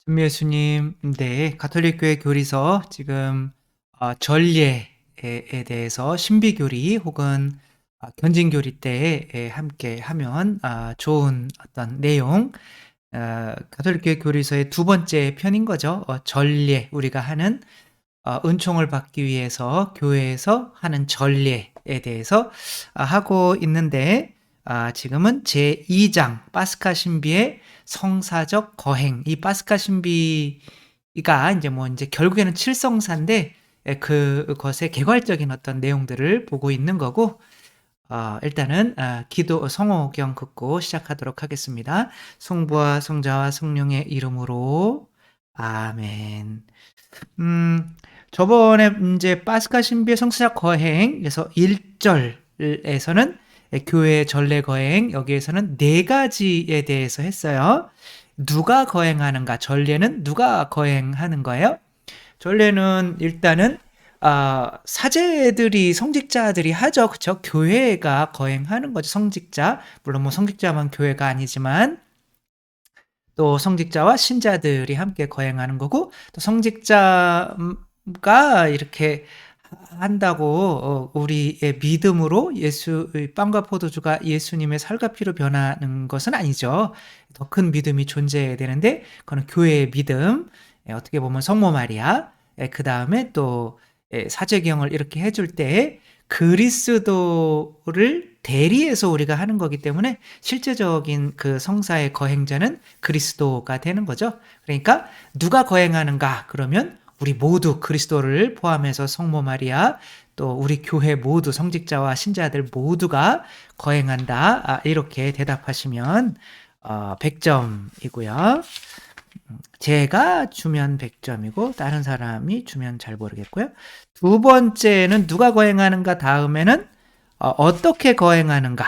전미 예수님, 네, 가톨릭교회 교리서 지금 전례에 대해서 신비교리 혹은 견진교리 때 함께 하면 좋은 어떤 내용, 가톨릭교회 교리서의 두 번째 편인 거죠. 전례, 우리가 하는 은총을 받기 위해서 교회에서 하는 전례에 대해서 하고 있는데, 지금은 제2장 파스카 신비의 성사적 거행. 이 파스카 신비가 이제 결국에는 칠성사인데, 그것의 개괄적인 어떤 내용들을 보고 있는 거고, 일단은 기도 성호경 긋고 시작하도록 하겠습니다. 성부와 성자와 성령의 이름으로 아멘. 음, 저번에 이제 파스카 신비의 성수작 거행에서 1절에서는 교회 전례 거행, 여기에서는 네 가지에 대해서 했어요. 누가 거행하는가? 전례는 누가 거행하는 거예요? 전례는 일단은 사제들이 성직자들이 하죠. 그쵸? 교회가 거행하는 거죠. 성직자. 물론 뭐 성직자만 교회가 아니지만 또 성직자와 신자들이 함께 거행하는 거고, 또 성직자가 이렇게 한다고 우리의 믿음으로 빵과 포도주가 예수님의 살과 피로 변하는 것은 아니죠. 더 큰 믿음이 존재해야 되는데, 그건 교회의 믿음. 어떻게 보면 성모 마리아, 그 다음에 또 사제경을 이렇게 해줄 때 그리스도를 대리해서 우리가 하는 거기 때문에 실제적인 그 성사의 거행자는 그리스도가 되는 거죠. 그러니까 누가 거행하는가? 그러면 우리 모두 그리스도를 포함해서 성모 마리아, 또 우리 교회 모두 성직자와 신자들 모두가 거행한다. 이렇게 대답하시면 100점이고요. 제가 주면 100점이고 다른 사람이 주면 잘 모르겠고요. 두 번째는 누가 거행하는가 다음에는 어떻게 거행하는가.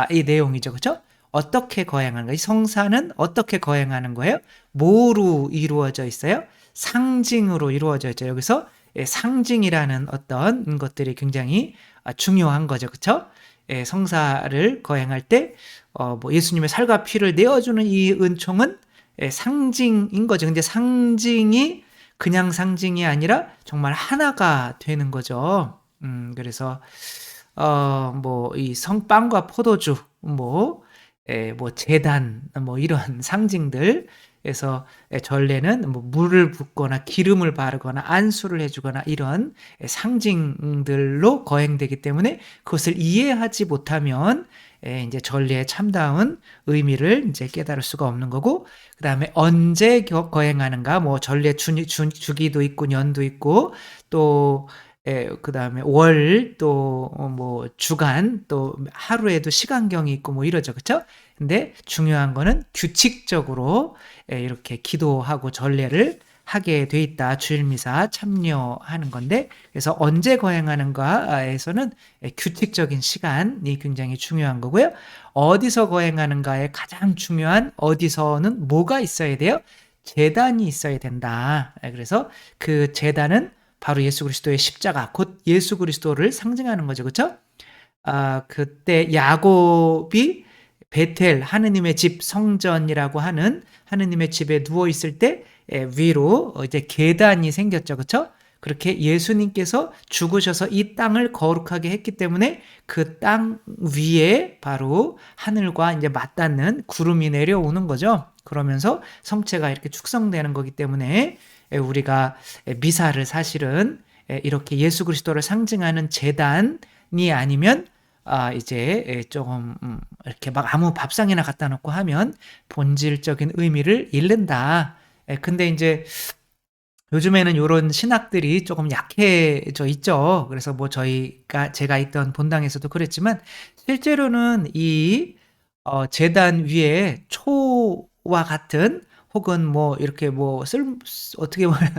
이 내용이죠. 그렇죠? 어떻게 거행하는가. 이 성사는 어떻게 거행하는 거예요? 뭐로 이루어져 있어요? 상징으로 이루어져 있죠. 여기서 상징이라는 어떤 것들이 굉장히 중요한 거죠. 그렇죠? 성사를 거행할 때 뭐 예수님의 살과 피를 내어주는 이 은총은 상징인 거죠. 근데 상징이 그냥 상징이 아니라 정말 하나가 되는 거죠. 그래서 뭐 이 성빵과 포도주, 뭐 제단, 뭐 이런 상징들에서 전례는 뭐 물을 붓거나 기름을 바르거나 안수를 해주거나 이런 상징들로 거행되기 때문에 그것을 이해하지 못하면 이제 전례의 참다운 의미를 이제 깨달을 수가 없는 거고, 그 다음에 언제 거행하는가, 뭐 전례 주기도 있고 년도 있고 또 그 다음에 월, 또 뭐 주간, 또 하루에도 시간경이 있고 뭐 이러죠. 그쵸? 근데 중요한 거는 규칙적으로 이렇게 기도하고 전례를 하게 돼 있다. 주일미사 참여하는 건데, 그래서 언제 거행하는가에서는 규칙적인 시간이 굉장히 중요한 거고요. 어디서 거행하는가에 가장 중요한 어디서는 뭐가 있어야 돼요? 제단이 있어야 된다. 그래서 그 제단은 바로 예수 그리스도의 십자가, 곧 예수 그리스도를 상징하는 거죠. 그렇죠? 그때 야곱이 베텔, 하느님의 집 성전이라고 하는 하느님의 집에 누워 있을 때 위로 이제 계단이 생겼죠. 그렇죠? 그렇게 예수님께서 죽으셔서 이 땅을 거룩하게 했기 때문에 그 땅 위에 바로 하늘과 이제 맞닿는 구름이 내려오는 거죠. 그러면서 성체가 이렇게 축성되는 거기 때문에 우리가 미사를 사실은 이렇게 예수 그리스도를 상징하는 제단이 아니면 이제 조금 이렇게 막 아무 밥상이나 갖다 놓고 하면 본질적인 의미를 잃는다. 근데 이제 요즘에는 요런 신학들이 조금 약해져 있죠. 그래서 뭐 제가 있던 본당에서도 그랬지만, 실제로는 이 제단 위에 초와 같은, 혹은 뭐 이렇게 뭐 어떻게 보면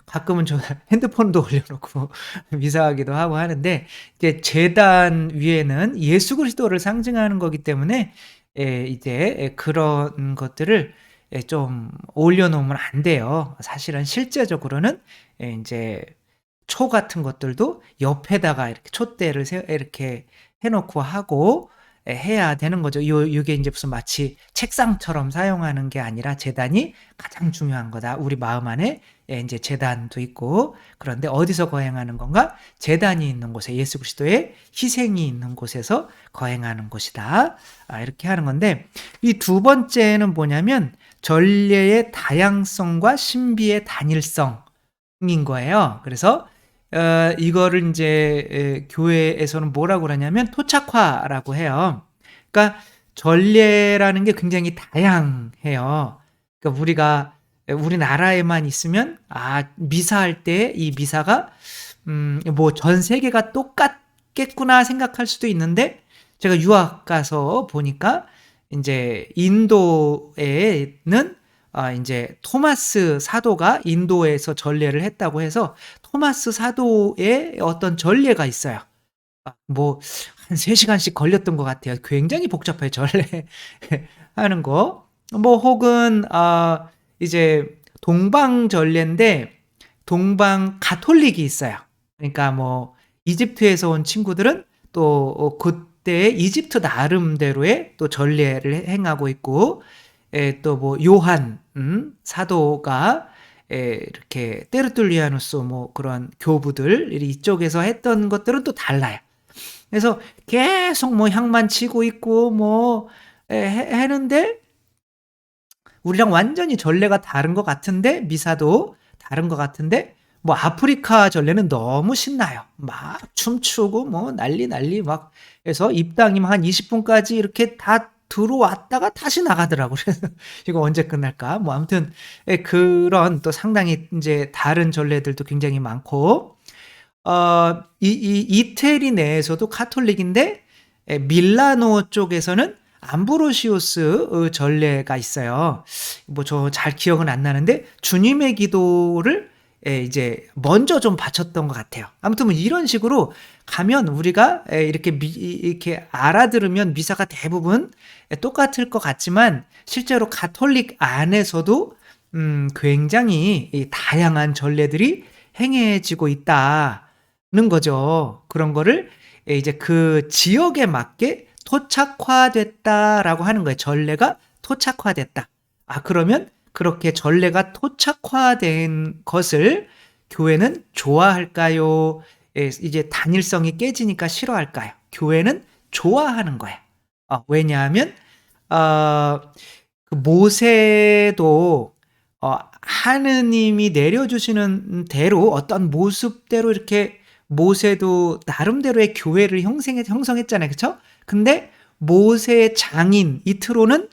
가끔은 저 핸드폰도 올려놓고 미사하기도 하고 하는데, 이제 제단 위에는 예수 그리스도를 상징하는 거기 때문에 이제 그런 것들을 좀 올려놓으면 안 돼요. 사실은 실제적으로는 이제 초 같은 것들도 옆에다가 이렇게 촛대를 이렇게 해놓고 하고, 해야 되는 거죠. 요게 이제 무슨 마치 책상처럼 사용하는 게 아니라 제단이 가장 중요한 거다. 우리 마음 안에 이제 제단도 있고, 그런데 어디서 거행하는 건가? 제단이 있는 곳에, 예수 그리스도의 희생이 있는 곳에서 거행하는 곳이다. 이렇게 하는 건데, 이 두 번째는 뭐냐면 전례의 다양성과 신비의 단일성인 거예요. 그래서 이거를 이제 교회에서는 뭐라고 그러냐면 토착화라고 해요. 그러니까 전례라는 게 굉장히 다양해요. 그러니까 우리나라에만 있으면 미사할 때 이 미사가 뭐 전 세계가 똑같겠구나 생각할 수도 있는데, 제가 유학 가서 보니까 이제 인도에는 이제 토마스 사도가 인도에서 전례를 했다고 해서 토마스 사도의 어떤 전례가 있어요. 뭐 한 3시간씩 걸렸던 것 같아요. 굉장히 복잡해요, 전례 하는 거. 뭐 혹은 이제 동방 전례인데 동방 가톨릭이 있어요. 그러니까 뭐 이집트에서 온 친구들은 또 그때 이집트 나름대로의 또 전례를 행하고 있고, 또 뭐 요한 사도가 이렇게 테르툴리아누스 뭐 그런 교부들 이쪽에서 했던 것들은 또 달라요. 그래서 계속 뭐 향만 치고 있고 뭐 하는데 우리랑 완전히 전례가 다른 것 같은데, 미사도 다른 것 같은데, 뭐 아프리카 전례는 너무 신나요. 막 춤추고 뭐 난리 막 해서 입당이면 한 20분까지 이렇게 다 들어왔다가 다시 나가더라고. 그래서 이거 언제 끝날까? 뭐 아무튼 그런 또 상당히 이제 다른 전례들도 굉장히 많고, 이태리 내에서도 카톨릭인데 밀라노 쪽에서는 암브로시우스 전례가 있어요. 뭐 저 잘 기억은 안 나는데 주님의 기도를 이제 먼저 좀 바쳤던 것 같아요. 아무튼 뭐 이런 식으로 가면 우리가 이렇게 알아들으면 미사가 대부분 똑같을 것 같지만, 실제로 가톨릭 안에서도 굉장히 다양한 전례들이 행해지고 있다는 거죠. 그런 거를 이제 그 지역에 맞게 토착화됐다라고 하는 거예요. 전례가 토착화됐다. 그러면 그렇게 전례가 토착화된 것을 교회는 좋아할까요? 이제 단일성이 깨지니까 싫어할까요? 교회는 좋아하는 거예요. 왜냐하면 그 모세도 하느님이 내려주시는 대로 어떤 모습대로 이렇게 모세도 나름대로의 교회를 형성했잖아요. 그렇죠? 근데 모세의 장인 이트로는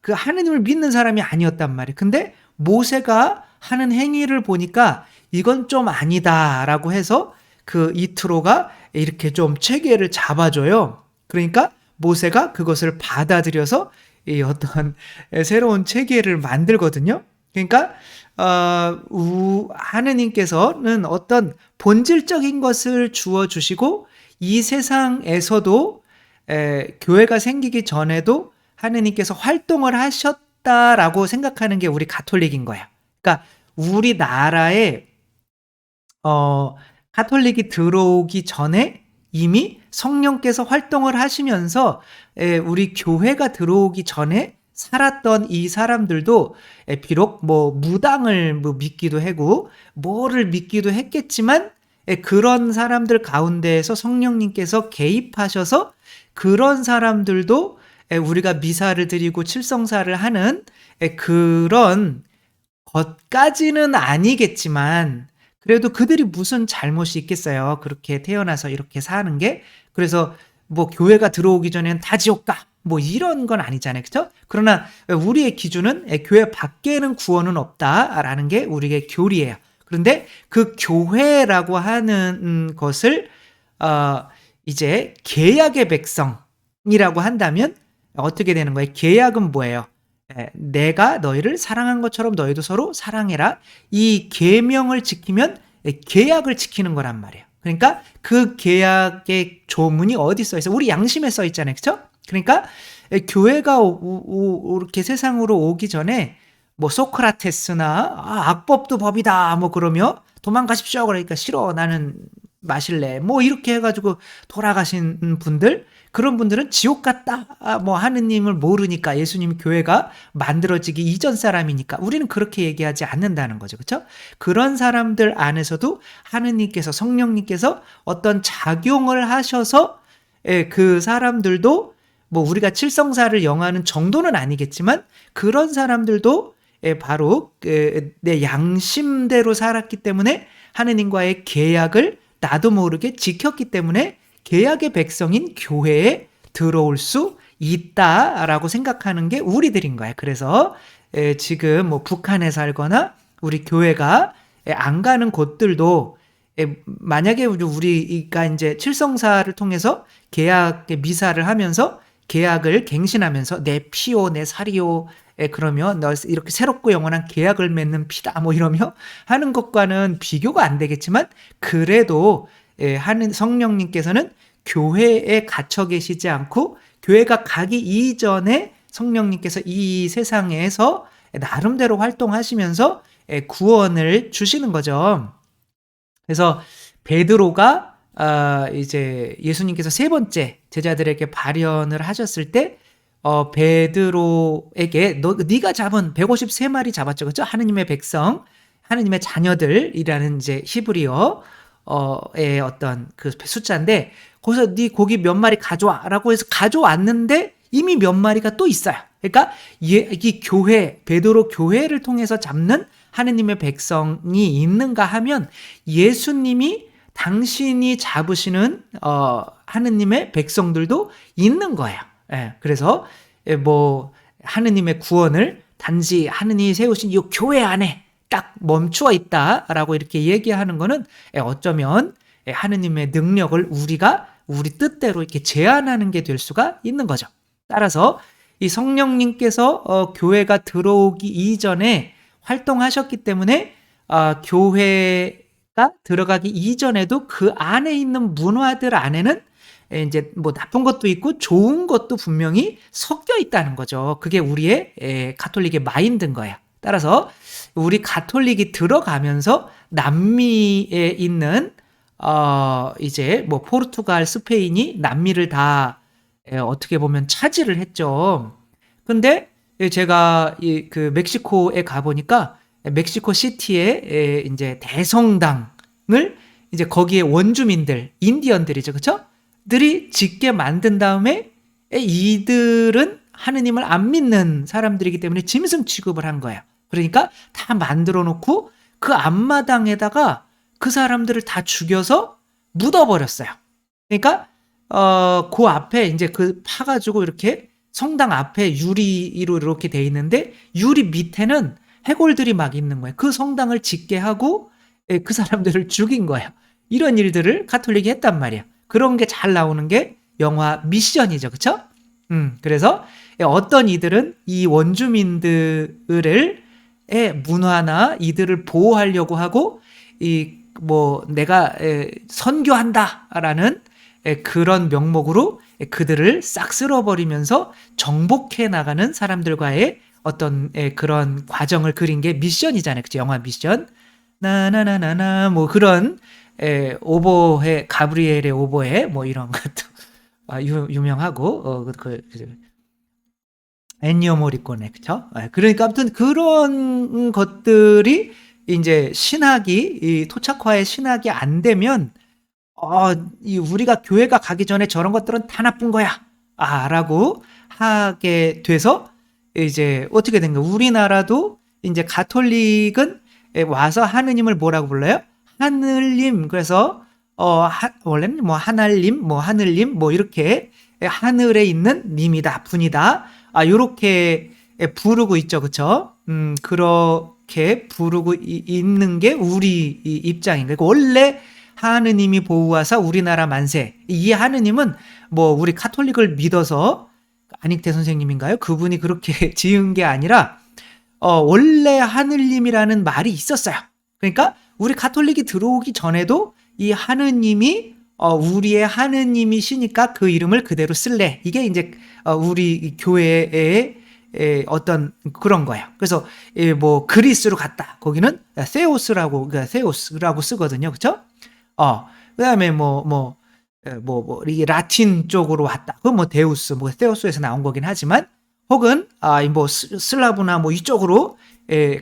그 하느님을 믿는 사람이 아니었단 말이에요. 근데 모세가 하는 행위를 보니까 이건 좀 아니다라고 해서 그 이트로가 이렇게 좀 체계를 잡아줘요. 그러니까 모세가 그것을 받아들여서 이 어떤 새로운 체계를 만들거든요. 그러니까 하느님께서는 어떤 본질적인 것을 주어 주시고, 이 세상에서도 교회가 생기기 전에도 하느님께서 활동을 하셨다라고 생각하는 게 우리 가톨릭인 거예요. 그러니까 우리나라에 가톨릭이 들어오기 전에 이미 성령께서 활동을 하시면서 우리 교회가 들어오기 전에 살았던 이 사람들도 비록 뭐 무당을 믿기도 하고 뭐를 믿기도 했겠지만, 그런 사람들 가운데에서 성령님께서 개입하셔서 그런 사람들도 우리가 미사를 드리고 칠성사를 하는 그런 것까지는 아니겠지만, 그래도 그들이 무슨 잘못이 있겠어요. 그렇게 태어나서 이렇게 사는 게. 그래서 뭐 교회가 들어오기 전에는 다 지옥 가, 뭐 이런 건 아니잖아요. 그렇죠? 그러나 우리의 기준은 교회 밖에는 구원은 없다라는 게 우리의 교리예요. 그런데 그 교회라고 하는 것을 이제 계약의 백성이라고 한다면 어떻게 되는 거예요? 계약은 뭐예요? 내가 너희를 사랑한 것처럼 너희도 서로 사랑해라. 이 계명을 지키면 계약을 지키는 거란 말이에요. 그러니까 그 계약의 조문이 어디 써 있어? 우리 양심에 써 있잖아요. 그렇죠? 그러니까 교회가 이렇게 세상으로 오기 전에 뭐 소크라테스나 악법도 법이다 뭐 그러며 도망가십시오. 그러니까 싫어, 나는 마실래, 뭐 이렇게 해가지고 돌아가신 분들, 그런 분들은 지옥 같다. 뭐 하느님을 모르니까 예수님 교회가 만들어지기 이전 사람이니까 우리는 그렇게 얘기하지 않는다는 거죠. 그렇죠? 그런 사람들 안에서도 하느님께서 성령님께서 어떤 작용을 하셔서 그 사람들도 뭐 우리가 칠성사를 영하는 정도는 아니겠지만 그런 사람들도 바로 내 양심대로 살았기 때문에 하느님과의 계약을 나도 모르게 지켰기 때문에 계약의 백성인 교회에 들어올 수 있다라고 생각하는 게 우리들인 거예요. 그래서 지금 뭐 북한에 살거나 우리 교회가 안 가는 곳들도 만약에 우리가 이제 칠성사를 통해서 계약 미사를 하면서 계약을 갱신하면서 내 피요 내 살이요 그러면 너 이렇게 새롭고 영원한 계약을 맺는 피다 뭐 이러며 하는 것과는 비교가 안 되겠지만 그래도 하는 성령님께서는 교회에 갇혀 계시지 않고 교회가 가기 이전에 성령님께서 이 세상에서 나름대로 활동하시면서 구원을 주시는 거죠. 그래서 베드로가 이제 예수님께서 세 번째 제자들에게 발현을 하셨을 때 베드로에게 네가 잡은 153마리 잡았죠, 그렇죠? 하느님의 백성, 하느님의 자녀들이라는 이제 히브리어의 어떤 그 숫자인데 거기서 네 고기 몇 마리 가져와라고 해서 가져왔는데 이미 몇 마리가 또 있어요. 그러니까 이 교회 베드로 교회를 통해서 잡는 하느님의 백성이 있는가 하면 예수님이 당신이 잡으시는 하느님의 백성들도 있는 거예요. 그래서 뭐 하느님의 구원을 단지 하느님이 세우신 이 교회 안에 딱 멈추어 있다라고 이렇게 얘기하는 거는 어쩌면 하느님의 능력을 우리가 우리 뜻대로 이렇게 제한하는 게 될 수가 있는 거죠. 따라서 이 성령님께서 교회가 들어오기 이전에 활동하셨기 때문에 교회가 들어가기 이전에도 그 안에 있는 문화들 안에는 이제 뭐 나쁜 것도 있고 좋은 것도 분명히 섞여 있다는 거죠. 그게 우리의 가톨릭의 마인드인 거예요. 따라서 우리 가톨릭이 들어가면서 남미에 있는 이제 뭐 포르투갈, 스페인이 남미를 다 어떻게 보면 차지를 했죠. 근데 제가 그 멕시코에 가보니까 멕시코 시티에 이제 대성당을 이제 거기에 원주민들, 인디언들이죠. 그쵸? 들이 짓게 만든 다음에 이들은 하느님을 안 믿는 사람들이기 때문에 짐승 취급을 한 거예요. 그러니까 다 만들어 놓고 그 앞마당에다가 그 사람들을 다 죽여서 묻어버렸어요. 그러니까 그 앞에 이제 그 파가지고 이렇게 성당 앞에 유리로 이렇게 돼 있는데 유리 밑에는 해골들이 막 있는 거예요. 그 성당을 짓게 하고 그 사람들을 죽인 거예요. 이런 일들을 가톨릭이 했단 말이에요. 그런 게 잘 나오는 게 영화 미션이죠. 그쵸? 그래서 어떤 이들은 이 원주민들의 문화나 이들을 보호하려고 하고 뭐 내가 선교한다라는 그런 명목으로 그들을 싹 쓸어버리면서 정복해 나가는 사람들과의 어떤 그런 과정을 그린 게 미션이잖아요. 그쵸? 영화 미션. 나나나나나 뭐 그런 오보에 가브리엘의 오보에 뭐 이런 것도 유명하고 엔니오 모리코네 그쵸? 그러니까 아무튼 그런 것들이 이제 신학이 이 토착화의 신학이 안 되면 우리가 교회가 가기 전에 저런 것들은 다 나쁜 거야 라고 하게 돼서 이제 어떻게 된 거야? 우리나라도 이제 가톨릭은 와서 하느님을 뭐라고 불러요? 하늘님. 그래서 원래는 뭐 하늘님 뭐 이렇게 하늘에 있는 님이다 분이다 요렇게 부르고 있죠. 그쵸? 그렇게 부르고 있는 게 우리 입장인 거예요. 원래 하느님이 보호하사 우리나라 만세. 이 하느님은 뭐 우리 카톨릭을 믿어서 안익태 선생님인가요? 그분이 그렇게 지은 게 아니라 원래 하늘님이라는 말이 있었어요. 그러니까 우리 가톨릭이 들어오기 전에도 이 하느님이 우리의 하느님이시니까 그 이름을 그대로 쓸래. 이게 이제 우리 교회의 어떤 그런 거예요. 그래서 뭐 그리스로 갔다. 거기는 세우스라고 쓰거든요. 그렇죠? 그다음에 뭐 이 라틴 쪽으로 왔다. 그건 뭐 데우스, 뭐 테오스에서 나온 거긴 하지만, 혹은 뭐 슬라브나 뭐 이쪽으로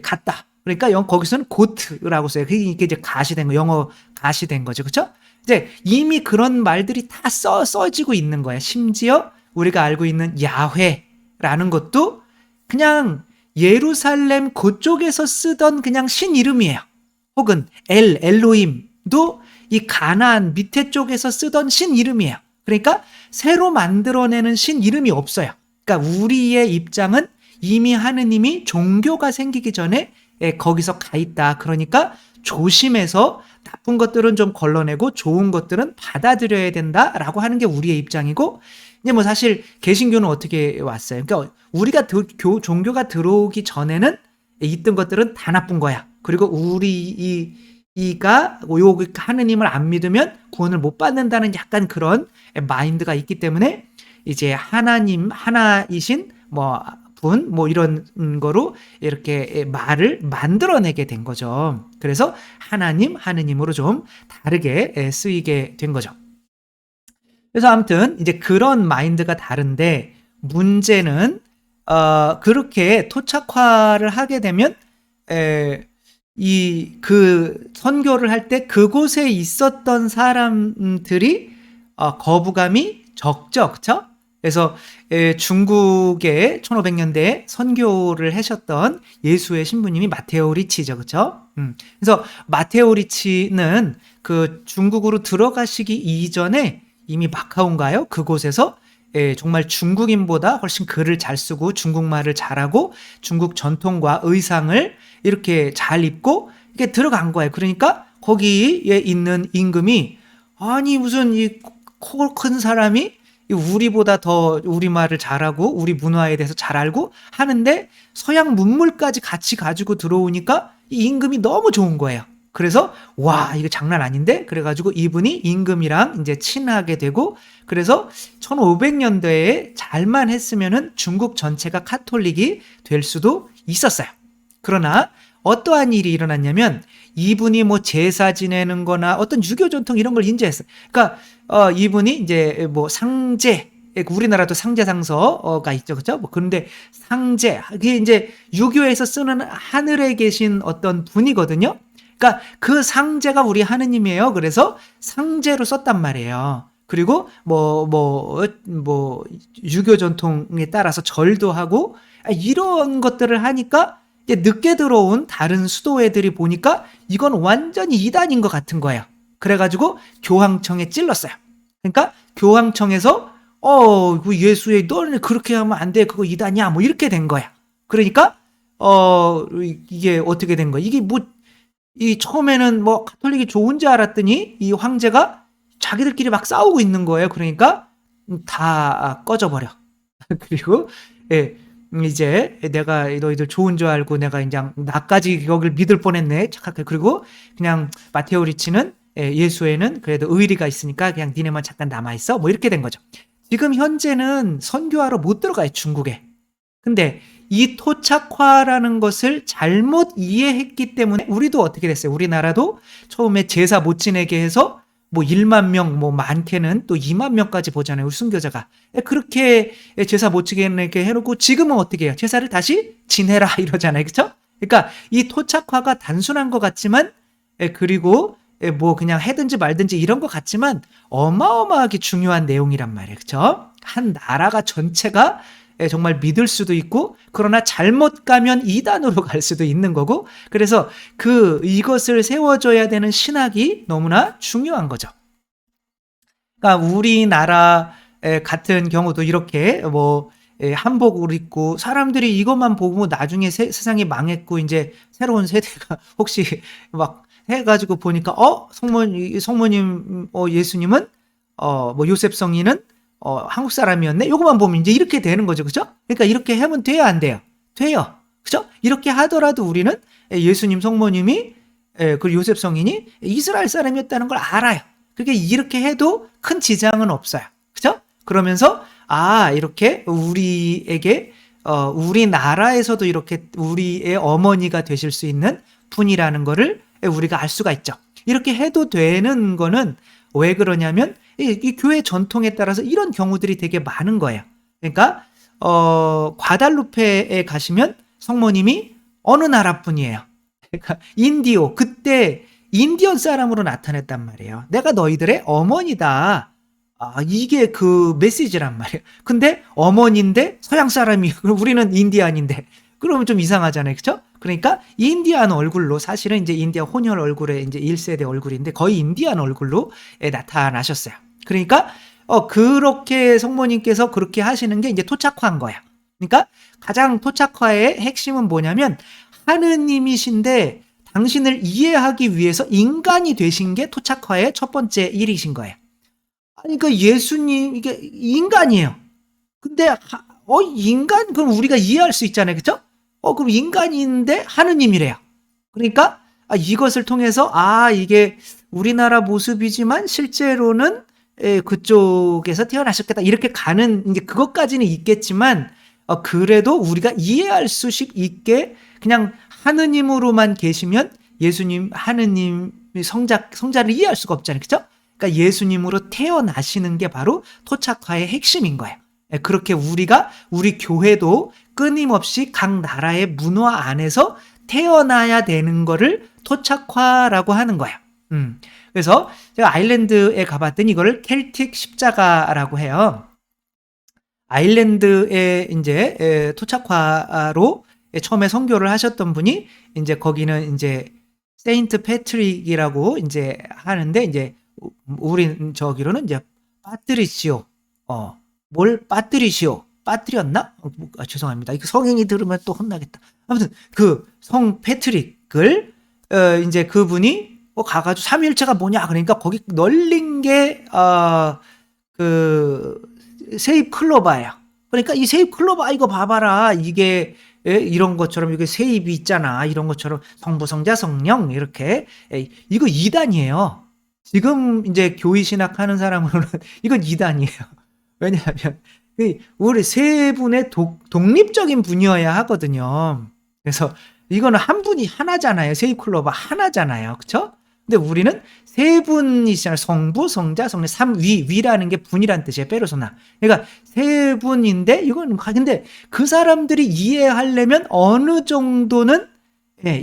갔다. 그러니까 거기서는 고트라고 써요. 그게 이제 가시된 거, 영어 가시된 거죠, 그렇죠? 이제 이미 그런 말들이 다 써지고 있는 거예요. 심지어 우리가 알고 있는 야훼라는 것도 그냥 예루살렘 그쪽에서 쓰던 그냥 신 이름이에요. 혹은 엘로힘도 이 가나안 밑에 쪽에서 쓰던 신 이름이에요. 그러니까 새로 만들어내는 신 이름이 없어요. 그러니까 우리의 입장은 이미 하느님이 종교가 생기기 전에 거기서 가 있다. 그러니까 조심해서 나쁜 것들은 좀 걸러내고 좋은 것들은 받아들여야 된다라고 하는 게 우리의 입장이고, 이제 뭐 사실 개신교는 어떻게 왔어요? 그러니까 우리가 종교가 들어오기 전에는 있던 것들은 다 나쁜 거야. 그리고 우리가 하느님을 안 믿으면 구원을 못 받는다는 약간 그런 마인드가 있기 때문에 이제 하나이신 분 이런 거로 이렇게 말을 만들어내게 된 거죠. 그래서 하느님으로 좀 다르게 쓰이게 된 거죠. 그래서 아무튼 이제 그런 마인드가 다른데, 문제는 그렇게 토착화를 하게 되면 그 선교를 할 때 그곳에 있었던 사람들이 거부감이 적죠, 그렇죠? 그래서 중국에 1500년대에 선교를 하셨던 예수의 신부님이 마테오 리치죠, 그렇죠? 그래서 마테오 리치는 그 중국으로 들어가시기 이전에 이미 마카오인가요? 그곳에서 정말 중국인보다 훨씬 글을 잘 쓰고 중국말을 잘하고 중국 전통과 의상을 이렇게 잘 입고 이렇게 들어간 거예요. 그러니까 거기에 있는 임금이, 아니 무슨 이 코 큰 사람이 우리보다 더 우리말을 잘하고 우리 문화에 대해서 잘 알고 하는데 서양 문물까지 같이 가지고 들어오니까 이 임금이 너무 좋은 거예요. 그래서 와, 이거 장난 아닌데? 그래가지고 이분이 임금이랑 이제 친하게 되고, 그래서 1500년대에 잘만 했으면은 중국 전체가 카톨릭이 될 수도 있었어요. 그러나 어떠한 일이 일어났냐면, 이분이 뭐 제사 지내는 거나 어떤 유교 전통 이런 걸 인지했어요. 그러니까 이분이 이제 뭐 상제, 우리나라도 상제상서가 있죠, 그렇죠? 뭐 그런데 상제, 그게 이제 유교에서 쓰는 하늘에 계신 어떤 분이거든요. 그러니까 그 상제가 우리 하느님이에요. 그래서 상제로 썼단 말이에요. 그리고 유교 전통에 따라서 절도 하고 이런 것들을 하니까 이제 늦게 들어온 다른 수도 애들이 보니까 이건 완전히 이단인 것 같은 거예요. 그래가지고 교황청에 찔렀어요. 그러니까 교황청에서 그 예수의 너는 그렇게 하면 안 돼, 그거 이단이야, 뭐 이렇게 된 거야. 그러니까 이게 어떻게 된 거야? 이게 이 처음에는 뭐 가톨릭이 좋은지 알았더니 이 황제가 자기들끼리 막 싸우고 있는 거예요. 그러니까 다 꺼져버려. 그리고 이제 내가 너희들 좋은 줄 알고 내가 이제 나까지 여기를 믿을 뻔했네, 착하게. 그리고 그냥 마테오 리치는 예수에는 그래도 의리가 있으니까 그냥 니네만 잠깐 남아있어, 뭐 이렇게 된 거죠. 지금 현재는 선교하러 못 들어가요, 중국에. 근데 이 토착화라는 것을 잘못 이해했기 때문에 우리도 어떻게 됐어요? 우리나라도 처음에 제사 못 지내게 해서 뭐 1만 명, 뭐 많게는 또 2만 명까지 보잖아요, 우리 순교자가. 그렇게 제사 못 지내게 해놓고 지금은 어떻게 해요? 제사를 다시 지내라 이러잖아요, 그렇죠? 그러니까 이 토착화가 단순한 것 같지만, 그리고 뭐 그냥 해든지 말든지 이런 것 같지만 어마어마하게 중요한 내용이란 말이에요, 그렇죠? 한 나라가 전체가 정말 믿을 수도 있고, 그러나 잘못 가면 이단으로 갈 수도 있는 거고, 그래서 이것을 세워줘야 되는 신학이 너무나 중요한 거죠. 그러니까 우리나라 같은 경우도 이렇게 한복을 입고 사람들이 이것만 보고 나중에 세상이 망했고 이제 새로운 세대가 혹시 막 해가지고 보니까 성모님 예수님은 요셉 성인은 한국 사람이었네? 요것만 보면 이제 이렇게 되는 거죠, 그죠? 그러니까 이렇게 하면 돼요, 안 돼요? 돼요, 그죠? 이렇게 하더라도 우리는 예수님 성모님이 그리고 요셉 성인이 이스라엘 사람이었다는 걸 알아요. 그게 이렇게 해도 큰 지장은 없어요, 그죠? 그러면서 이렇게 우리에게 우리나라에서도 이렇게 우리의 어머니가 되실 수 있는 분이라는 거를 우리가 알 수가 있죠. 이렇게 해도 되는 거는 왜 그러냐면 이 교회 전통에 따라서 이런 경우들이 되게 많은 거예요. 그러니까 과달루페에 가시면 성모님이 어느 나라 분이에요. 그러니까 인디오, 그때 인디언 사람으로 나타냈단 말이에요. 내가 너희들의 어머니다. 이게 그 메시지란 말이에요. 근데 어머니인데 서양 사람이, 우리는 인디안인데, 그러면 좀 이상하잖아요. 그죠? 그러니까 인디안 얼굴로, 사실은 이제 인디아 혼혈 얼굴에 이제 1세대 얼굴인데 거의 인디안 얼굴로 나타나셨어요. 그러니까 그렇게 성모님께서 그렇게 하시는 게 이제 토착화인 거야. 그러니까 가장 토착화의 핵심은 뭐냐면, 하느님이신데 당신을 이해하기 위해서 인간이 되신 게 토착화의 첫 번째 일이신 거예요. 아니, 그러니까 예수님, 이게 인간이에요. 근데, 인간? 그럼 우리가 이해할 수 있잖아요. 그죠? 그럼 인간인데 하느님이래요. 그러니까, 이것을 통해서, 이게 우리나라 모습이지만 실제로는 그쪽에서 태어나셨겠다. 이렇게 가는, 이제 그것까지는 있겠지만, 그래도 우리가 이해할 수 있게 그냥 하느님으로만 계시면 예수님, 하느님 성자를 이해할 수가 없잖아요. 그죠? 그러니까 예수님으로 태어나시는 게 바로 토착화의 핵심인 거예요. 그렇게 우리 교회도 끊임없이 각 나라의 문화 안에서 태어나야 되는 거를 토착화라고 하는 거예요. 그래서 제가 아일랜드에 가봤더니 이거를 켈틱 십자가라고 해요. 아일랜드에 이제 토착화로 처음에 선교를 하셨던 분이 이제 거기는 이제 세인트 패트릭이라고 이제 하는데, 이제 우린 저기로는 이제 빠뜨리시오. 빠뜨렸나? 죄송합니다. 이거 성인이 들으면 또 혼나겠다. 아무튼 그 성 패트릭을 이제 그분이 가가지고 삼위일체가 뭐냐, 그러니까 거기 널린 게 그 세입 클로바예요. 그러니까 이 세입 클로바, 이거 봐봐라, 이게 이런 것처럼 이게 세입이 있잖아, 이런 것처럼 성부, 성자, 성령 이렇게, 이거 이단이에요. 지금 이제 교회 신학하는 사람으로는 이건 이단이에요. 왜냐하면 우리 세 분의 독립적인 분이어야 하거든요. 그래서 이거는 한 분이 하나잖아요. 세입 클로바 하나잖아요. 그렇죠? 근데 우리는 세 분이시잖아요. 성부, 성자, 성령, 위라는 게 분이란 뜻이에요. 페르소나. 그러니까 세 분인데, 이건 근데 그 사람들이 이해하려면 어느 정도는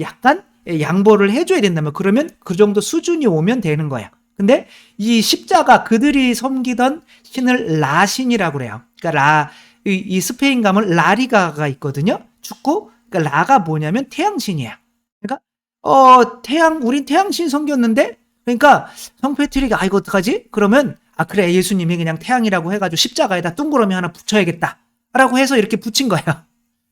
약간 양보를 해줘야 된다면, 그러면 그 정도 수준이 오면 되는 거예요. 근데 이 십자가, 그들이 섬기던 신을 라신이라고 그래요. 그러니까 이 스페인 가면 라리가가 있거든요. 축구. 그러니까 라가 뭐냐면 태양신이에요. 그러니까 우린 태양신 섬겼는데, 그러니까 성 패트릭이 이거 어떡하지? 그러면 그래, 예수님이 그냥 태양이라고 해가지고 십자가에다 둥그러미 하나 붙여야겠다 라고 해서 이렇게 붙인 거예요.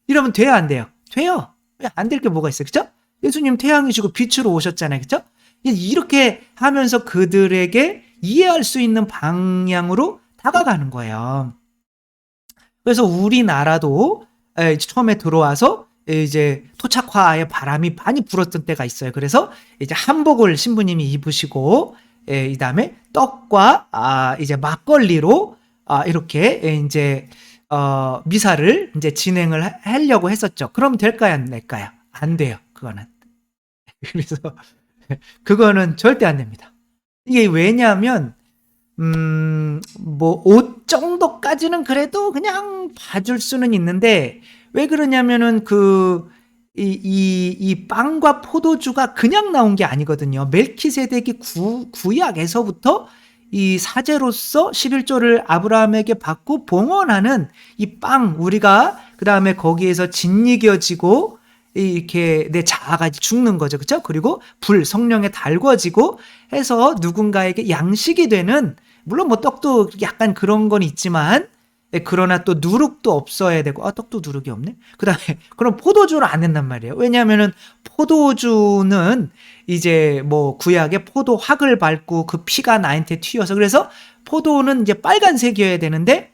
이러면 돼요, 안 돼요? 돼요. 안 될 게 뭐가 있어요, 그죠? 예수님 태양이시고 빛으로 오셨잖아요, 그죠? 이렇게 하면서 그들에게 이해할 수 있는 방향으로 다가가는 거예요. 그래서 우리나라도 처음에 들어와서 이제 토착화의 바람이 많이 불었던 때가 있어요. 그래서 이제 한복을 신부님이 입으시고, 이 다음에 떡과 이제 막걸리로 이렇게 이제 미사를 이제 진행을 하려고 했었죠. 그럼 될까요, 안 될까요? 안 돼요, 그거는. 그래서 그거는 절대 안 됩니다. 이게 왜냐하면 뭐 옷 정도까지는 그래도 그냥 봐줄 수는 있는데, 왜 그러냐면은 이 빵과 포도주가 그냥 나온 게 아니거든요. 멜키세덱이 구약에서부터 이 사제로서 11조를 아브라함에게 받고 봉헌하는 이 빵, 우리가 그 다음에 거기에서 짓이겨지고 이렇게 내 자아가 죽는 거죠. 그렇죠? 그리고 성령에 달궈지고 해서 누군가에게 양식이 되는, 물론 뭐 떡도 약간 그런 건 있지만, 그러나 또 누룩도 없어야 되고, 떡도 누룩이 없네? 그 다음에, 그럼 포도주를 안 낸단 말이에요. 왜냐하면은, 포도주는 이제 뭐 구약에 포도 확을 밟고 그 피가 나한테 튀어서, 그래서 포도는 이제 빨간색이어야 되는데,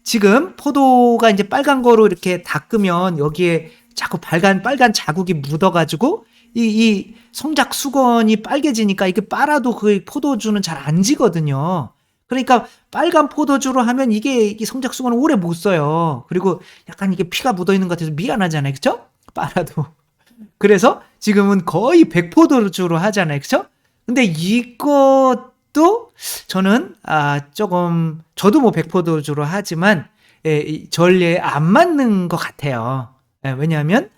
지금 포도가 이제 빨간 거로 이렇게 닦으면 여기에 자꾸 빨간 자국이 묻어가지고, 이 성작 수건이 빨개지니까 이게 빨아도 그 포도주는 잘 안 지거든요. 그러니까 빨간 포도주로 하면 이게 성작 수건을 오래 못 써요. 그리고 약간 이게 피가 묻어 있는 것 같아서 미안하잖아요. 그쵸? 빨아도. 그래서 지금은 거의 100포도주로 하잖아요. 그쵸? 근데 이거 아직도 저는 조금 저도 뭐 백포도주로 하지만 이 전례에 안 맞는 것 같아요. 왜냐하면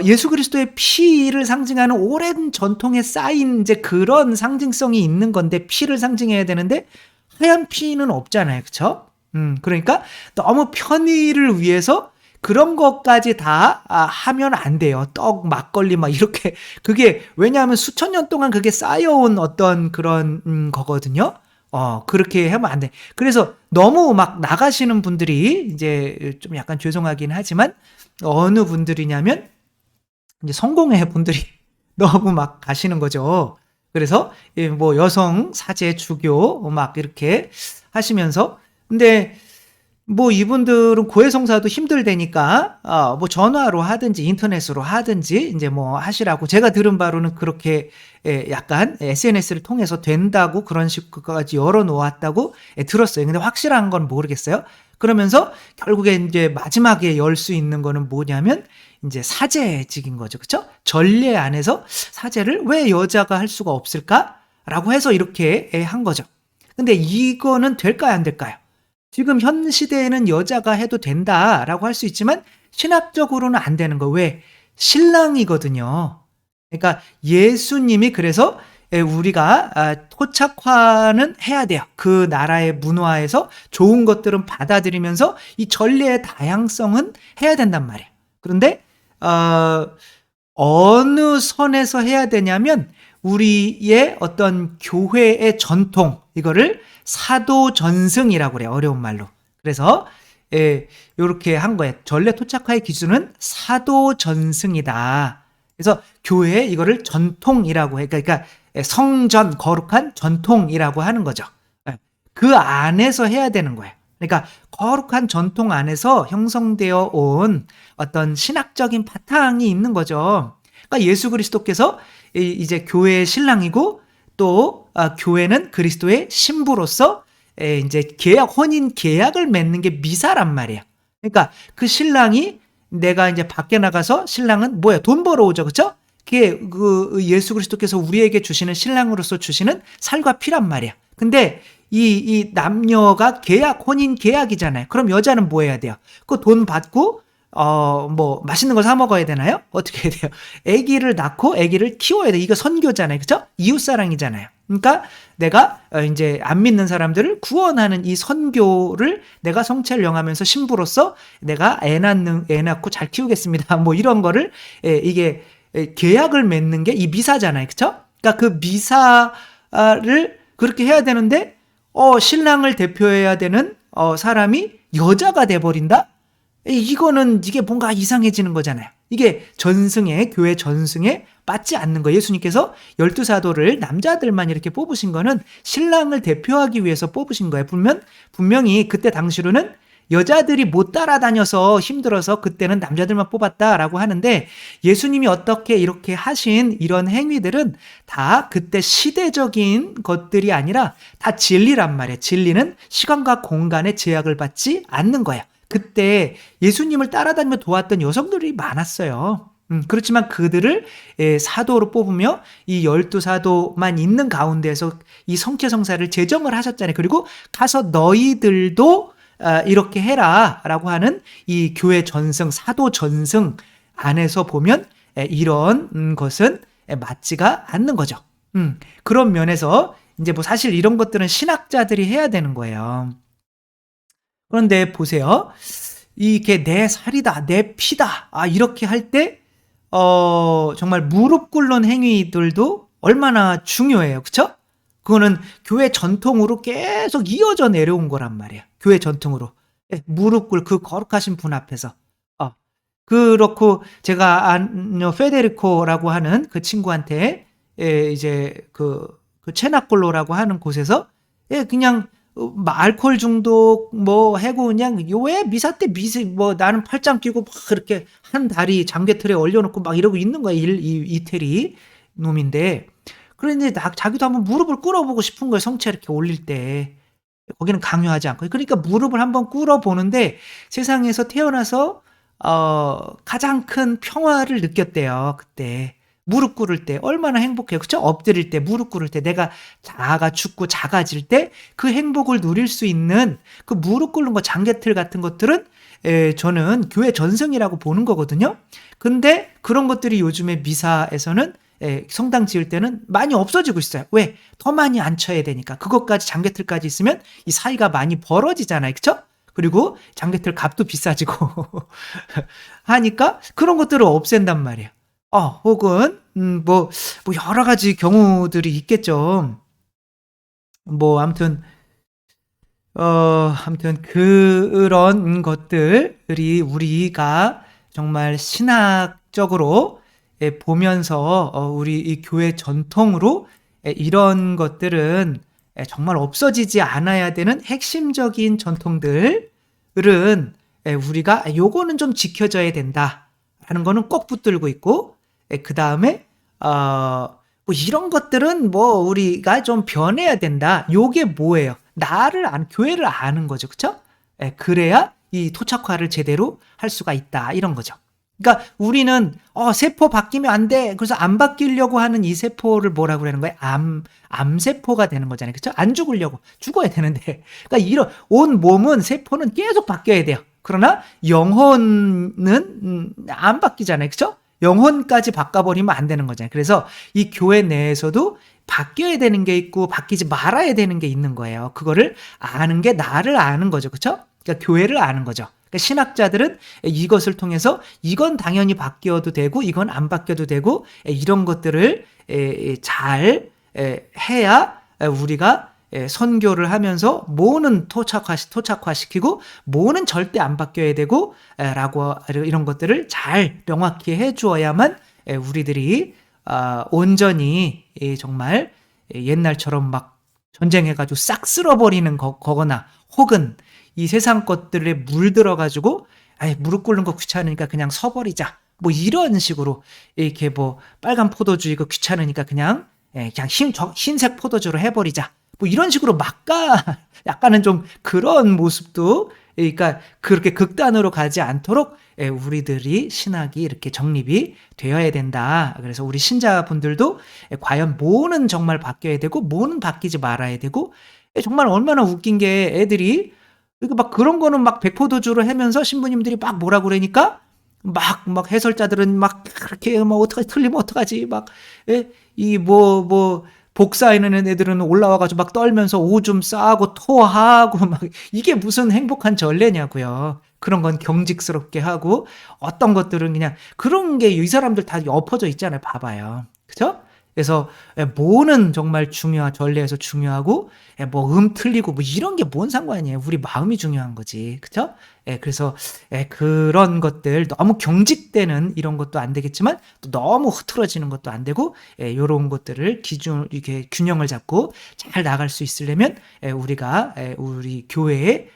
예수 그리스도의 피를 상징하는 오랜 전통에 쌓인 이제 그런 상징성이 있는 건데 피를 상징해야 되는데 하얀 피는 없잖아요. 그쵸? 그러니까 너무 편의를 위해서 그런 것까지 다 하면 안 돼요. 떡, 막걸리 막 이렇게 그게 왜냐하면 수천 년 동안 그게 쌓여온 어떤 그런 거거든요. 그렇게 하면 안 돼. 그래서 너무 막 나가시는 분들이 이제 좀 약간 죄송하긴 하지만 어느 분들이냐면 이제 성공회 분들이 너무 막 가시는 거죠. 그래서 뭐 여성 사제 주교 막 이렇게 하시면서 근데 뭐 이분들은 고해성사도 힘들다니까 뭐 전화로 하든지 인터넷으로 하든지 이제 뭐 하시라고 제가 들은 바로는 그렇게 약간 SNS를 통해서 된다고 그런 식까지 열어놓았다고 들었어요. 근데 확실한 건 모르겠어요. 그러면서 결국에 이제 마지막에 열 수 있는 거는 뭐냐면 이제 사제직인 거죠. 그쵸? 전례 안에서 사제를 왜 여자가 할 수가 없을까라고 해서 이렇게 한 거죠. 근데 이거는 될까요, 안 될까요? 지금 현 시대에는 여자가 해도 된다라고 할 수 있지만 신학적으로는 안 되는 거. 왜? 신랑이거든요. 그러니까 예수님이 그래서 우리가 토착화는 해야 돼요. 그 나라의 문화에서 좋은 것들은 받아들이면서 이 전례의 다양성은 해야 된단 말이에요. 그런데 어느 선에서 해야 되냐면 우리의 어떤 교회의 전통 이거를 사도 전승이라고 그래요. 어려운 말로. 그래서 이렇게 한 거예요. 전례 토착화의 기준은 사도 전승이다. 그래서 교회에 이거를 전통이라고 해. 그러니까 성전 거룩한 전통이라고 하는 거죠. 그 안에서 해야 되는 거예요. 그러니까 거룩한 전통 안에서 형성되어 온 어떤 신학적인 바탕이 있는 거죠. 그러니까 예수 그리스도께서 이제 교회의 신랑이고 또 교회는 그리스도의 신부로서 이제 혼인 계약을 맺는 게 미사란 말이에요. 그러니까 그 신랑이 내가 이제 밖에 나가서 신랑은 뭐야? 돈 벌어오죠. 그쵸? 그게 그 예수 그리스도께서 우리에게 주시는 신랑으로서 주시는 살과 피란 말이야. 근데 이 남녀가 혼인 계약이잖아요. 그럼 여자는 뭐 해야 돼요? 그 돈 받고 뭐 맛있는 걸 사 먹어야 되나요? 어떻게 해야 돼요? 아기를 낳고 아기를 키워야 돼. 이거 선교잖아요. 그죠? 이웃사랑이잖아요. 그러니까 내가 이제 안 믿는 사람들을 구원하는 이 선교를 내가 성체를 영하면서 신부로서 내가 애 낳고 잘 키우겠습니다. 뭐 이런 거를 이게 계약을 맺는 게 이 미사잖아요. 그쵸? 그러니까 그 미사를 그렇게 해야 되는데 신랑을 대표해야 되는 사람이 여자가 돼버린다? 이게 뭔가 이상해지는 거잖아요. 이게 교회 전승에 맞지 않는 거예요. 예수님께서 12사도를 남자들만 이렇게 뽑으신 거는 신랑을 대표하기 위해서 뽑으신 거예요. 분명히 그때 당시로는 여자들이 못 따라다녀서 힘들어서 그때는 남자들만 뽑았다라고 하는데 예수님이 어떻게 이렇게 하신 이런 행위들은 다 그때 시대적인 것들이 아니라 다 진리란 말이에요. 진리는 시간과 공간의 제약을 받지 않는 거예요. 그때 예수님을 따라다니며 도왔던 여성들이 많았어요. 그렇지만 그들을 사도로 뽑으며 이 12사도만 있는 가운데서 이 성체성사를 제정을 하셨잖아요. 그리고 가서 너희들도 이렇게 해라 라고 하는 이 교회 전승, 사도 전승 안에서 보면 이런 것은 맞지가 않는 거죠. 그런 면에서 이제 뭐 사실 이런 것들은 신학자들이 해야 되는 거예요. 그런데 보세요. 이게 내 살이다, 내 피다. 이렇게 할 때, 정말 무릎 꿇는 행위들도 얼마나 중요해요. 그쵸? 그거는 교회 전통으로 계속 이어져 내려온 거란 말이에요. 교회 전통으로. 무릎 꿇, 거룩하신 분 앞에서. 그렇고, 제가 페데리코라고 하는 그 친구한테, 이제 체나콜로라고 하는 곳에서, 그냥, 알코올 중독 해고 그냥 왜 미사 때 나는 팔짱 끼고 막 그렇게 한 다리 장개틀에 올려놓고 막 이러고 있는 거야. 이태리 놈인데 그런데 자기도 한번 무릎을 꿇어보고 싶은 거예요. 성체 이렇게 올릴 때 거기는 강요하지 않고 그러니까 무릎을 한번 꿇어보는데 세상에서 태어나서 가장 큰 평화를 느꼈대요. 그때 무릎 꿇을 때 얼마나 행복해요. 그쵸? 엎드릴 때, 무릎 꿇을 때, 내가 자아가 죽고 작아질 때 그 행복을 누릴 수 있는 그 무릎 꿇는 거, 장개틀 같은 것들은 저는 교회 전승이라고 보는 거거든요. 근데 그런 것들이 요즘에 미사에서는 성당 지을 때는 많이 없어지고 있어요. 왜? 더 많이 앉혀야 되니까. 그것까지 장개틀까지 있으면 이 사이가 많이 벌어지잖아요. 그쵸? 그리고 장개틀 값도 비싸지고 하니까 그런 것들을 없앤단 말이에요. 혹은 뭐 여러 가지 경우들이 있겠죠. 뭐 아무튼 그런 것들이 우리가 정말 신학적으로 보면서 우리 이 교회 전통으로 이런 것들은 정말 없어지지 않아야 되는 핵심적인 전통들은 우리가 요거는 좀 지켜져야 된다라는 거는 꼭 붙들고 있고, 그다음에 뭐 이런 것들은 뭐 우리가 좀 변해야 된다. 요게 뭐예요? 교회를 아는 거죠. 그쵸? 그래야 이 토착화를 제대로 할 수가 있다. 이런 거죠. 그러니까 우리는 세포 바뀌면 안 돼. 그래서 안 바뀌려고 하는 이 세포를 뭐라고 그러는 거예요? 암세포가 되는 거잖아요. 그쵸? 안 죽으려고. 죽어야 되는데. 그러니까 이런 온 몸은 세포는 계속 바뀌어야 돼요. 그러나 영혼은 안 바뀌잖아요. 그쵸? 영혼까지 바꿔버리면 안 되는 거잖아요. 그래서 이 교회 내에서도 바뀌어야 되는 게 있고 바뀌지 말아야 되는 게 있는 거예요. 그거를 아는 게 나를 아는 거죠. 그쵸? 그러니까 교회를 아는 거죠. 그러니까 신학자들은 이것을 통해서 이건 당연히 바뀌어도 되고 이건 안 바뀌어도 되고 이런 것들을 잘 해야 우리가 선교를 하면서 뭐는 토착화시키고 뭐는 절대 안 바뀌어야 되고 라고 이런 것들을 잘 명확히 해주어야만 우리들이 온전히 정말 옛날처럼 막 전쟁해가지고 싹 쓸어버리는 거거나 혹은 이 세상 것들에 물들어가지고 무릎 꿇는 거 귀찮으니까 그냥 서버리자 뭐 이런 식으로 이렇게 뭐 빨간 포도주 이거 귀찮으니까 그냥 흰색 포도주로 해버리자 뭐 이런 식으로 약간은 좀 그런 모습도 그러니까 그렇게 극단으로 가지 않도록 우리들이 신학이 이렇게 정립이 되어야 된다. 그래서 우리 신자분들도 과연 뭐는 정말 바뀌어야 되고 뭐는 바뀌지 말아야 되고 정말 얼마나 웃긴 게 애들이 막 그런 거는 막 백포도주로 하면서 신부님들이 막 뭐라 그러니까 막 해설자들은 막 그렇게 뭐 어떡하지 틀리면 어떡하지 막 복사하는 애들은 올라와가지고 막 떨면서 오줌 싸고 토하고 막 이게 무슨 행복한 전례냐고요. 그런 건 경직스럽게 하고 어떤 것들은 그냥 그런 게 이 사람들 다 엎어져 있잖아요. 봐봐요. 그죠? 그래서 뭐는 정말 전례에서 중요하고 뭐 틀리고 뭐 이런 게 뭔 상관이에요. 우리 마음이 중요한 거지. 그죠? 그래서 그런 것들 너무 경직되는 이런 것도 안 되겠지만 또 너무 흐트러지는 것도 안 되고 이런 것들을 이렇게 균형을 잡고 잘 나갈 수 있으려면 우리가 우리 교회의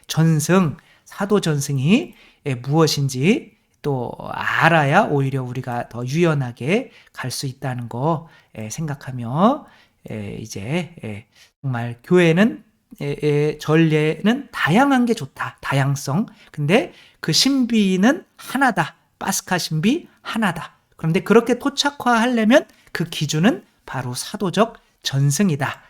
사도 전승이 무엇인지 또 알아야 오히려 우리가 더 유연하게 갈 수 있다는 거 생각하며 이제 정말 교회는 전례는 다양한 게 좋다. 다양성. 근데 그 신비는 하나다. 파스카 신비 하나다. 그런데 그렇게 토착화하려면 그 기준은 바로 사도적 전승이다.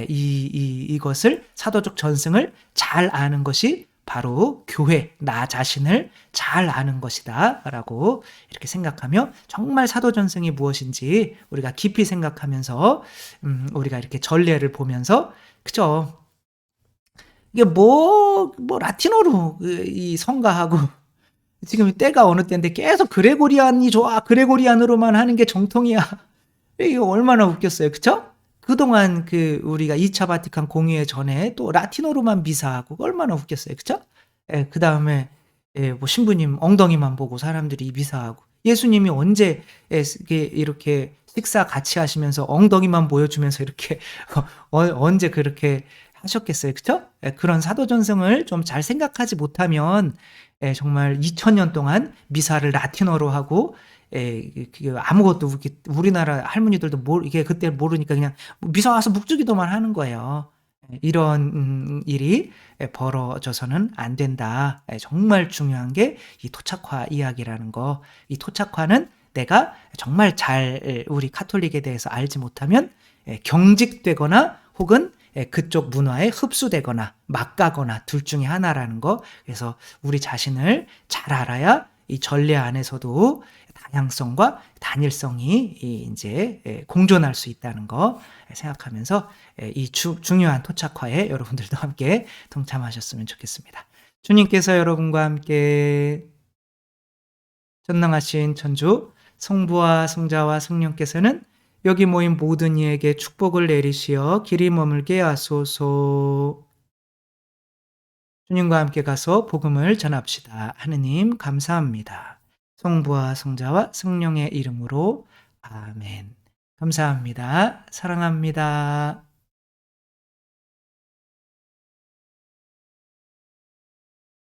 이것을 사도적 전승을 잘 아는 것이 바로 교회, 나 자신을 잘 아는 것이다 라고 이렇게 생각하며 정말 사도전승이 무엇인지 우리가 깊이 생각하면서 우리가 이렇게 전례를 보면서 그죠? 이게 뭐 라틴어로 이 성가하고 지금 때가 어느 때인데 계속 그레고리안이 좋아 그레고리안으로만 하는 게 정통이야. 이게 얼마나 웃겼어요. 그쵸? 그동안 우리가 2차 바티칸 공의회 전에 또 라틴어로만 미사하고 얼마나 웃겼어요. 그쵸? 그 다음에 뭐 신부님 엉덩이만 보고 사람들이 미사하고 예수님이 언제 이렇게 식사 같이 하시면서 엉덩이만 보여주면서 이렇게 언제 그렇게 하셨겠어요. 그쵸? 그런 사도전승을 좀 잘 생각하지 못하면 정말 2000년 동안 미사를 라틴어로 하고 아무것도 우리나라 할머니들도 이게 그때 모르니까 그냥 미사 와서 묵주기도만 하는 거예요. 이런 일이 벌어져서는 안 된다. 정말 중요한 게 이 토착화 이야기라는 거. 이 토착화는 내가 정말 잘 우리 카톨릭에 대해서 알지 못하면 경직되거나 혹은 그쪽 문화에 흡수되거나 막 가거나 둘 중에 하나라는 거. 그래서 우리 자신을 잘 알아야 이 전례 안에서도 다양성과 단일성이 이제 공존할 수 있다는 거 생각하면서 이 중요한 토착화에 여러분들도 함께 동참하셨으면 좋겠습니다. 주님께서 여러분과 함께 전능하신 천주 성부와 성자와 성령께서는 여기 모인 모든 이에게 축복을 내리시어 길이 머물게 하소서. 주님과 함께 가서 복음을 전합시다. 하느님 감사합니다. 성부와 성자와 성령의 이름으로 아멘. 감사합니다. 사랑합니다.